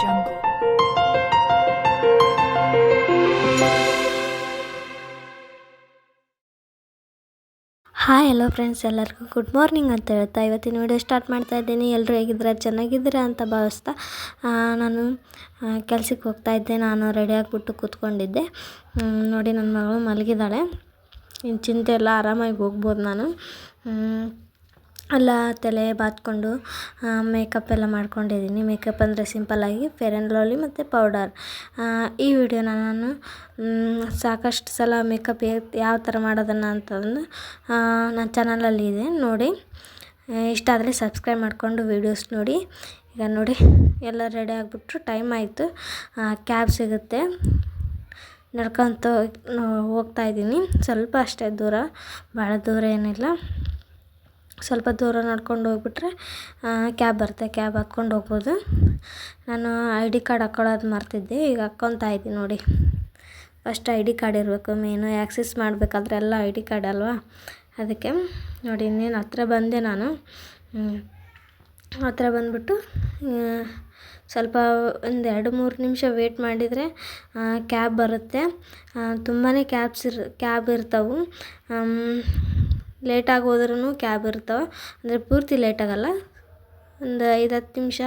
Jungle. Hi hello friends, ಎಲ್ಲರಿಗೂ good morning ಅಂತ ಹೇಳ್ತಾ ಇವತ್ತಿನ ವಿಡಿಯೋ ಸ್ಟಾರ್ಟ್ ಮಾಡ್ತಾ ಇದ್ದೀನಿ. ಎಲ್ಲರೂ ಹೇಗಿದ್ದೀರಾ, ಚೆನ್ನಾಗಿದ್ದೀರಾ ಅಂತ ಭಾವಿಸ್ತಾ ನಾನು ಕೆಲ್ಸಕ್ಕೆ ಹೋಗ್ತಾ ಇದ್ದೆ. ನಾನು ರೆಡಿ ಆಗಿಬಿಟ್ಟು ಕೂತ್ಕೊಂಡಿದ್ದೆ. ನೋಡಿ, ನನ್ನ ಮಗಳು ಮಲಗಿದ್ದಾಳೆ. ಇನ್ನು ಚಿಂತೆ ಎಲ್ಲ, ಆರಾಮಾಗಿ ಹೋಗ್ಬೋದು ನಾನು. ಎಲ್ಲ ತಲೆ ಬಾತ್ಕೊಂಡು ಮೇಕಪ್ ಎಲ್ಲ ಮಾಡ್ಕೊಂಡಿದ್ದೀನಿ. ಮೇಕಪ್ ಅಂದರೆ ಸಿಂಪಲ್ಲಾಗಿ ಫೇರ್ ಆ್ಯಂಡ್ ಲವ್ಲಿ ಮತ್ತು ಪೌಡರ್. ಈ ವಿಡಿಯೋನ ನಾನು ಸಾಕಷ್ಟು ಸಲ ಮೇಕಪ್ ಯಾವ ಥರ ಮಾಡೋದನ್ನು ಅಂತಂದು ನನ್ನ ಚಾನಲಲ್ಲಿ ಇದೆ, ನೋಡಿ. ಇಷ್ಟ ಆದರೆ ಸಬ್ಸ್ಕ್ರೈಬ್ ಮಾಡಿಕೊಂಡು ವೀಡಿಯೋಸ್ ನೋಡಿ. ಈಗ ನೋಡಿ, ಎಲ್ಲ ರೆಡಿ ಆಗಿಬಿಟ್ರು. ಟೈಮ್ ಆಯಿತು, ಕ್ಯಾಬ್ ಸಿಗುತ್ತೆ. ನಡ್ಕೊತ ಹೋಗ್ತಾಯಿದ್ದೀನಿ. ಸ್ವಲ್ಪ ಅಷ್ಟೇ ದೂರ, ಭಾಳ ದೂರ ಏನಿಲ್ಲ. ಸ್ವಲ್ಪ ದೂರ ನಡ್ಕೊಂಡು ಹೋಗ್ಬಿಟ್ರೆ ಕ್ಯಾಬ್ ಬರುತ್ತೆ, ಕ್ಯಾಬ್ ಹತ್ಕೊಂಡು ಹೋಗ್ಬೋದು. ನಾನು ID ಕಾರ್ಡ್ ಹಾಕ್ಕೊಳ್ಳೋದು ಮರ್ತಿದ್ದೆ, ಈಗ ಹಾಕ್ಕೊತಾ ಇದ್ದೀನಿ ನೋಡಿ. ಫಸ್ಟ್ ID ಕಾರ್ಡ್ ಇರಬೇಕು ಮೇನು. ಆ್ಯಕ್ಸೆಸ್ ಮಾಡಬೇಕಾದ್ರೆ ಎಲ್ಲ ID ಕಾರ್ಡ್ ಅಲ್ವಾ, ಅದಕ್ಕೆ ನೋಡಿ. ಇನ್ನೇನು ಹತ್ರ ಬಂದೆ ನಾನು. ಹತ್ರ ಬಂದುಬಿಟ್ಟು ಸ್ವಲ್ಪ ಒಂದು 2-3 ನಿಮಿಷ ವೇಟ್ ಮಾಡಿದರೆ ಕ್ಯಾಬ್ ಬರುತ್ತೆ. ತುಂಬಾ ಕ್ಯಾಬ್ ಇರ್ತವೆ. ಲೇಟಾಗಿ ಹೋದ್ರೂ ಕ್ಯಾಬ್ ಇರ್ತವೆ, ಅಂದರೆ ಪೂರ್ತಿ ಲೇಟಾಗಲ್ಲ. ಒಂದು 5-10 ನಿಮಿಷ,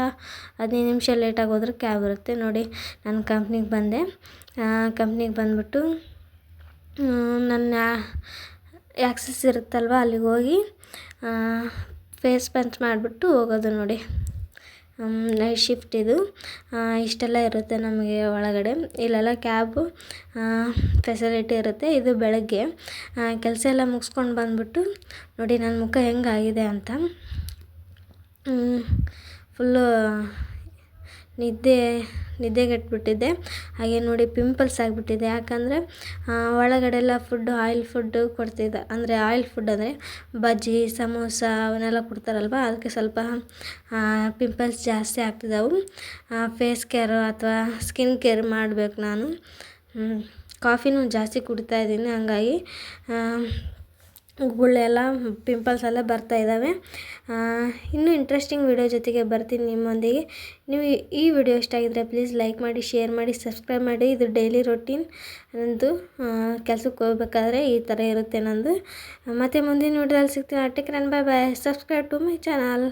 15 ನಿಮಿಷ ಲೇಟಾಗಿ ಹೋದ್ರೆ ಕ್ಯಾಬ್ ಇರುತ್ತೆ. ನೋಡಿ, ನಾನು ಕಂಪ್ನಿಗೆ ಬಂದೆ. ಕಂಪ್ನಿಗೆ ಬಂದುಬಿಟ್ಟು ನನ್ನ ಆ್ಯಕ್ಸೆಸ್ ಇರುತ್ತಲ್ವ, ಅಲ್ಲಿಗೆ ಹೋಗಿ ಫೇಸ್ ಪಂಚ್ ಮಾಡಿಬಿಟ್ಟು ಹೋಗೋದು ನೋಡಿ. ನೈಟ್ ಶಿಫ್ಟ್ ಇದು. ಇಷ್ಟೆಲ್ಲ ಇರುತ್ತೆ ನಮಗೆ ಒಳಗಡೆ. ಇಲ್ಲೆಲ್ಲ ಕ್ಯಾಬು ಫೆಸಿಲಿಟಿ ಇರುತ್ತೆ. ಇದು ಬೆಳಗ್ಗೆ ಕೆಲಸ ಎಲ್ಲ ಮುಗಿಸ್ಕೊಂಡು ಬಂದುಬಿಟ್ಟು ನೋಡಿ ನನ್ನ ಮುಖ ಹೆಂಗಾಗಿದೆ ಅಂತ. ಫುಲ್ಲು ನಿದ್ದೆಗೆಟ್ಬಿಟ್ಟಿದ್ದೆ. ಹಾಗೆ ನೋಡಿ, ಪಿಂಪಲ್ಸ್ ಆಗಿಬಿಟ್ಟಿದೆ. ಯಾಕಂದರೆ ಒಳಗಡೆ ಎಲ್ಲ ಆಯಿಲ್ ಫುಡ್ಡು ಕೊಡ್ತಿದ್ದ, ಅಂದರೆ ಆಯಿಲ್ ಫುಡ್ ಅಂದರೆ ಬಜ್ಜಿ, ಸಮೋಸ ಅವನ್ನೆಲ್ಲ ಕೊಡ್ತಾರಲ್ವ, ಅದಕ್ಕೆ ಸ್ವಲ್ಪ ಪಿಂಪಲ್ಸ್ ಜಾಸ್ತಿ ಆಗ್ತಿದ್ದಾವೆ. ಫೇಸ್ ಕೇರು ಅಥವಾ ಸ್ಕಿನ್ ಕೇರ್ ಮಾಡಬೇಕು ನಾನು. ಕಾಫಿನೂ ಜಾಸ್ತಿ ಕುಡಿತಾಯಿದ್ದೀನಿ, ಹಂಗಾಗಿ ಗುಳ್ಳೆಲ್ಲ ಪಿಂಪಲ್ಸ್ ಎಲ್ಲ ಬರ್ತಾಯಿದ್ದಾವೆ. ಇನ್ನೂ ಇಂಟ್ರೆಸ್ಟಿಂಗ್ ವಿಡಿಯೋ ಜೊತೆಗೆ ಬರ್ತೀನಿ ನಿಮ್ಮೊಂದಿಗೆ. ನೀವು ಈ ವಿಡಿಯೋ ಇಷ್ಟ ಆಗಿದ್ರೆ ಪ್ಲೀಸ್ ಲೈಕ್ ಮಾಡಿ, ಶೇರ್ ಮಾಡಿ, ಸಬ್ಸ್ಕ್ರೈಬ್ ಮಾಡಿ. ಇದು ಡೈಲಿ ರೊಟೀನ್ ನಂದು. ಕೆಲಸಕ್ಕೆ ಹೋಗ್ಬೇಕಾದ್ರೆ ಈ ಥರ ಇರುತ್ತೆ ನಂದು. ಮತ್ತು ಮುಂದಿನ ವಿಡಿಯೋದಲ್ಲಿ ಸಿಗ್ತೀನಿ. Take care, bye bye. Subscribe to my channel.